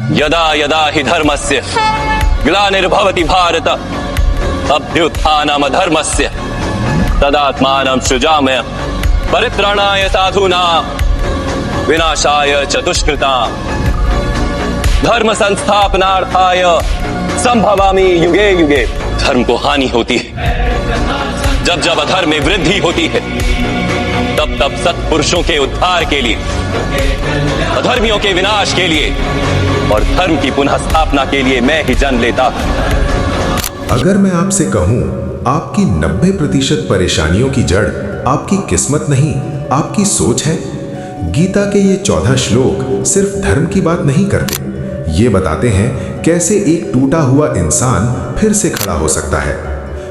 यदा यदा हि धर्मस्य ग्लानिर्भवति भारत अभ्युत्थानमधर्मस्य तदात्मानं सृजाम्यहं परित्राणाय साधूनां विनाशाय च दुष्कृतां धर्म संस्थापनार्थाय संभवामि युगे युगे। धर्म को हानि होती है जब जब अधर्म में वृद्धि होती है, तब तब सत्पुरुषों के उद्धार के लिए, अधर्मियों के विनाश के लिए और धर्म की पुनः स्थापना के लिए मैं ही जन्म लेता हूं। अगर मैं आपसे कहूं आपकी 90% परेशानियों की जड़ आपकी किस्मत नहीं, आपकी सोच है। गीता के ये 14 श्लोक सिर्फ धर्म की बात नहीं करते, ये बताते हैं कैसे एक टूटा हुआ इंसान फिर से खड़ा हो सकता है।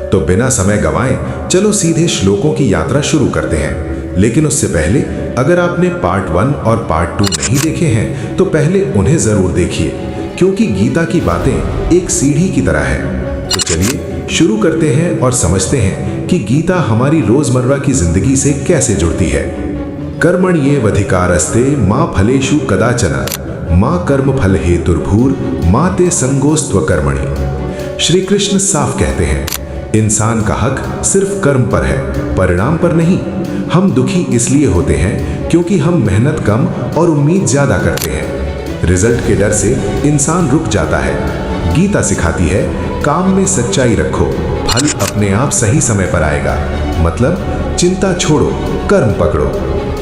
तो बिना समय गंवाएं चलो सीधे श्लोकों की यात्रा शुरू करते हैं। लेकिन उससे पहले अगर आपने पार्ट 1 और पार्ट 2 नहीं देखे हैं तो पहले उन्हें जरूर देखिए, क्योंकि गीता की बातें एक सीढ़ी की तरह है। तो चलिए शुरू करते हैं और समझते हैं कि गीता हमारी रोजमर्रा की जिंदगी से कैसे जुड़ती है। कर्मण्येवाधिकारस्ते मा फलेषु कदाचन मां कर्म फल हेतुर्भूर मां ते संगोस्त्व कर्मणि। श्री कृष्ण साफ कहते हैं इंसान का हक सिर्फ कर्म पर है, परिणाम पर नहीं। हम दुखी इसलिए होते हैं क्योंकि हम मेहनत कम और उम्मीद ज्यादा करते हैं। रिजल्ट के डर से इंसान रुक जाता है। गीता सिखाती है काम में सच्चाई रखो, फल अपने आप सही समय पर आएगा। मतलब चिंता छोड़ो, कर्म पकड़ो।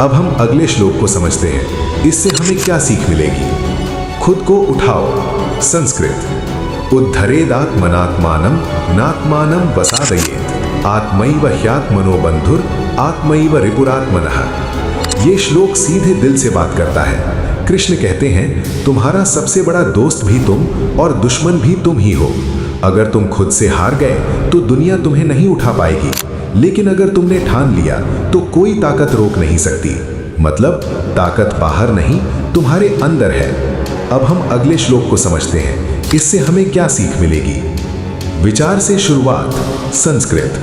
अब हम अगले श्लोक को समझते हैं, इससे हमें क्या सीख मिलेगी। खुद को उठाओ। संस्कृत। उद्धरेदात्मनात्मानं नात्मानं वसादयेत् आत्मैव ह्यात्मनो बंधुर आत्मैव रिपुरात्मनः। ये श्लोक सीधे दिल से बात करता है। कृष्ण कहते हैं तुम्हारा सबसे बड़ा दोस्त भी तुम और दुश्मन भी तुम ही हो। अगर तुम खुद से हार गए तो दुनिया तुम्हें नहीं उठा पाएगी, लेकिन अगर तुमने ठान लिया तो कोई ताकत रोक नहीं सकती। मतलब ताकत बाहर नहीं, तुम्हारे अंदर है। अब हम अगले श्लोक को समझते हैं, इससे हमें क्या सीख मिलेगी। विचार से शुरुआत। संस्कृत।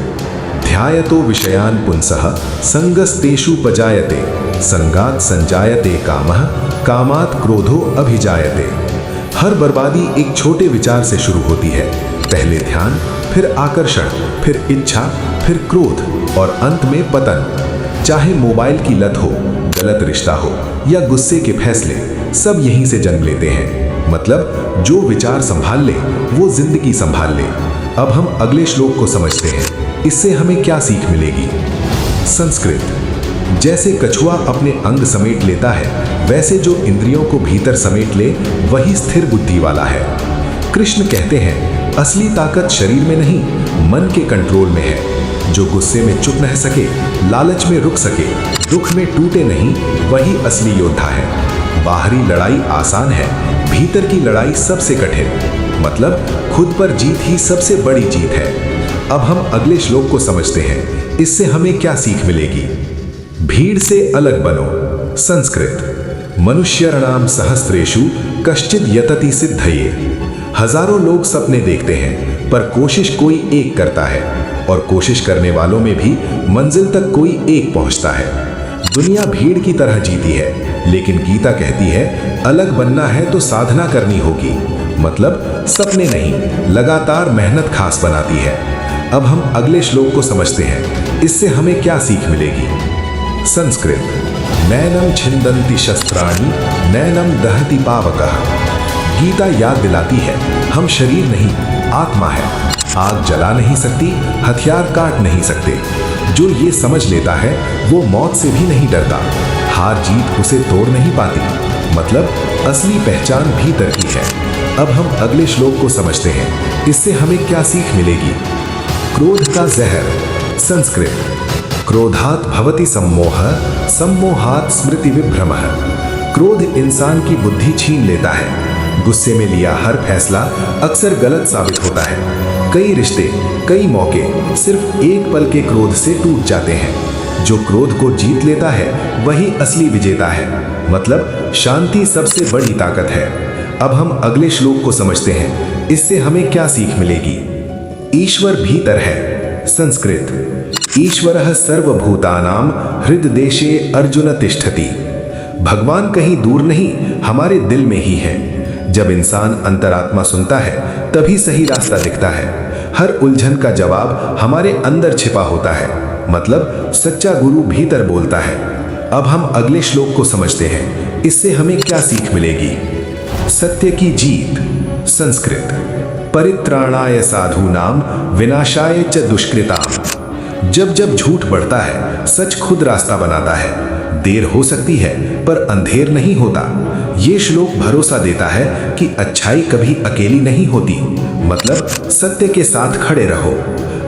ध्यायतो विषयान पुंसः संगस्तेषु पजायते संगात संजायते कामः कामात् क्रोधो अभिजायते। हर बर्बादी एक छोटे विचार से शुरू होती है। पहले ध्यान, फिर आकर्षण, फिर इच्छा, फिर क्रोध और अंत में पतन। चाहे मोबाइल की लत हो, गलत रिश्ता हो या गुस्से के फैसले, सब यहीं से जन्म लेते हैं। मतलब जो विचार संभाल ले वो जिंदगी संभाल ले। अब हम अगले श्लोक को समझते हैं, इससे हमें क्या सीख मिलेगी। संस्कृत। जैसे कछुआ अपने अंग समेट लेता है, वैसे जो इंद्रियों को भीतर समेट ले वही स्थिर बुद्धि वाला है। कृष्ण कहते हैं असली ताकत शरीर में नहीं, मन के कंट्रोल में है। जो गुस्से में चुप रह सके, लालच में रुक सके, दुख में टूटे नहीं, वही असली योद्धा है। बाहरी लड़ाई आसान है, भीतर की लड़ाई सबसे कठिन। मतलब खुद पर जीत ही सबसे बड़ी जीत है। अब हम अगले श्लोक को समझते हैं, इससे हमें क्या सीख मिलेगी। भीड़ से अलग बनो। संस्कृत। मनुष्यर्णाम सहस्रेषु कश्चिद यतति सिद्धये। हजारों लोग सपने देखते हैं पर कोशिश कोई एक करता है, और कोशिश करने वालों में भी मंजिल तक कोई एक पहुंचता है। दुनिया भीड़ की तरह जीती है, लेकिन गीता कहती है अलग बनना है तो साधना करनी होगी। मतलब सपने नहीं, लगातार मेहनत खास बनाती है। अब हम अगले श्लोक को समझते हैं, इससे हमें क्या सीख मिलेगी। संस्कृत। नैनम छिन्दन्ति शस्त्राणि नैनम दहति पावकः। गीता याद दिलाती है हम शरीर नहीं, आत्मा है। आग जला नहीं सकती, हथियार काट नहीं सकते। जो ये समझ लेता है वो मौत से भी नहीं डरता। हार जीत उसे तोड़ नहीं पाती। मतलब असली पहचान भीतर की है। अब हम अगले श्लोक को समझते हैं, इससे हमें क्या सीख मिलेगी। क्रोध का जहर। संस्कृत। क्रोधात् भवति सम्मोहः सम्मोहात् स्मृति विभ्रमः। क्रोध इंसान की बुद्धि छीन लेता है। गुस्से में लिया हर फैसला अक्सर गलत साबित होता है। कई रिश्ते, कई मौके सिर्फ एक पल के क्रोध से टूट जाते हैं। जो क्रोध को जीत लेता है वही असली विजेता है। मतलब शांति सबसे बड़ी ताकत है। अब हम अगले श्लोक को समझते हैं, इससे हमें क्या सीख मिलेगी। ईश्वर भीतर है। संस्कृत। ईश्वरः सर्वभूतानां हृददेशे अर्जुन तिष्ठति। भगवान कहीं दूर नहीं, हमारे दिल में ही है। जब इंसान अंतरात्मा सुनता है तभी सही रास्ता दिखता है। हर उलझन का जवाब हमारे अंदर छिपा होता है, मतलब सच्चा गुरु भीतर बोलता है। अब हम अगले श्लोक को समझते हैं, इससे हमें क्या सीख मिलेगी। सत्य की जीत। संस्कृत। परित्राणाय साधूनाम विनाशाय च दुष्कृताम। जब जब झूठ बढ़ता है, सच खुद रास्ता बनाता है। देर हो सकती है पर अंधेर नहीं होता। ये श्लोक भरोसा देता है कि अच्छाई कभी अकेली नहीं होती, मतलब सत्य के साथ खड़े रहो।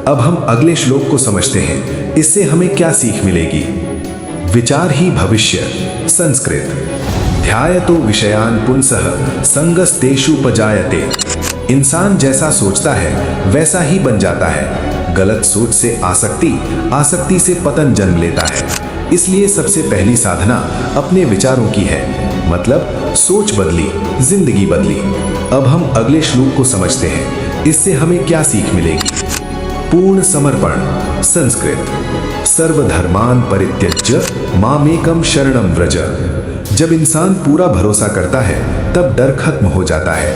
अब हम अगले श्लोक को समझते हैं, इससे हमें क्या सीख मिलेगी। विचार ही भविष्य। संस्कृत। ध्यायतो विषयान पुंसः संगस्तेषुपजायते। इंसान जैसा सोचता है वैसा ही बन जाता है। गलत सोच से आसक्ति, आसक्ति से पतन जन्म लेता है। इसलिए सबसे पहली साधना अपने विचारों की है, मतलब सोच बदली, जिंदगी बदली। अब हम अगले श्लोक को समझते हैं, इससे हमें क्या सीख मिलेगी। पूर्ण समर्पण। संस्कृत। सर्वधर्मान परित्यज्य मामेकम शरणम व्रज। जब इंसान पूरा भरोसा करता है तब डर खत्म हो जाता है।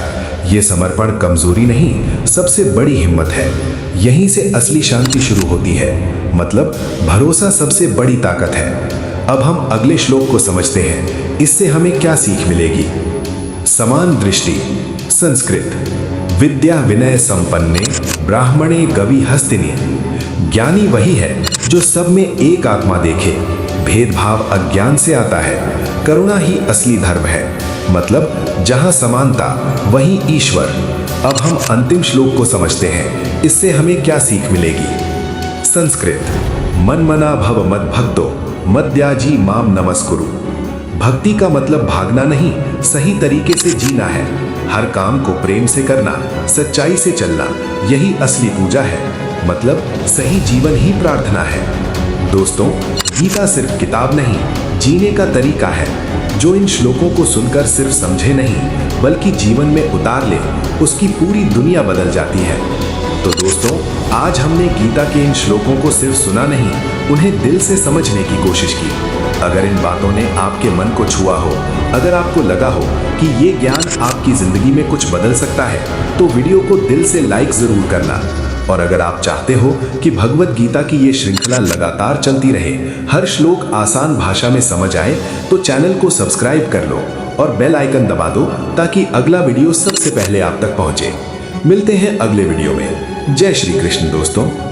ये समर्पण कमजोरी नहीं, सबसे बड़ी हिम्मत है। यहीं से असली शांति शुरू होती है, मतलब भरोसा सबसे बड़ी ताकत है। अब हम अगले श्लोक को समझते हैं, इससे हमें क्या सीख मिलेगी। समान दृष्टि। संस्कृत। विद्या विनय संपन्ने ब्राह्मणे गवि हस्तिनी। ज्ञानी वही है जो सब में एक आत्मा देखे। भेदभाव अज्ञान से आता है। करुणा ही असली धर्म है, मतलब जहां समानता वहीं ईश्वर। अब हम अंतिम श्लोक को समझते हैं, इससे हमें क्या सीख मिलेगी। संस्कृत। मन मना भव मद भक्तो मद्याजी माम नमस्कुरु। भक्ति का मतलब भागना नहीं, सही तरीके से जीना है। हर काम को प्रेम से करना, सच्चाई से चलना, यही असली पूजा है, मतलब सही जीवन ही प्रार्थना है। दोस्तों, गीता सिर्फ किताब नहीं, जीने का तरीका है। जो इन श्लोकों को सुनकर सिर्फ समझे नहीं बल्कि जीवन में उतार ले, उसकी पूरी दुनिया बदल जाती है। तो दोस्तों, आज हमने गीता के इन श्लोकों को सिर्फ सुना नहीं, उन्हें दिल से समझने की कोशिश की। अगर इन बातों ने आपके मन को छुआ हो, अगर आपको लगा हो कि ये ज्ञान आपकी जिंदगी में कुछ बदल सकता है, तो वीडियो को दिल से लाइक जरूर करना। और अगर आप चाहते हो कि भगवत गीता की ये श्रृंखला लगातार चलती रहे, हर श्लोक आसान भाषा में समझ आए, तो चैनल को सब्सक्राइब कर लो और बेल आइकन दबा दो ताकि अगला वीडियो सबसे पहले आप तक पहुंचे। मिलते हैं अगले वीडियो में। जय श्री कृष्ण दोस्तों।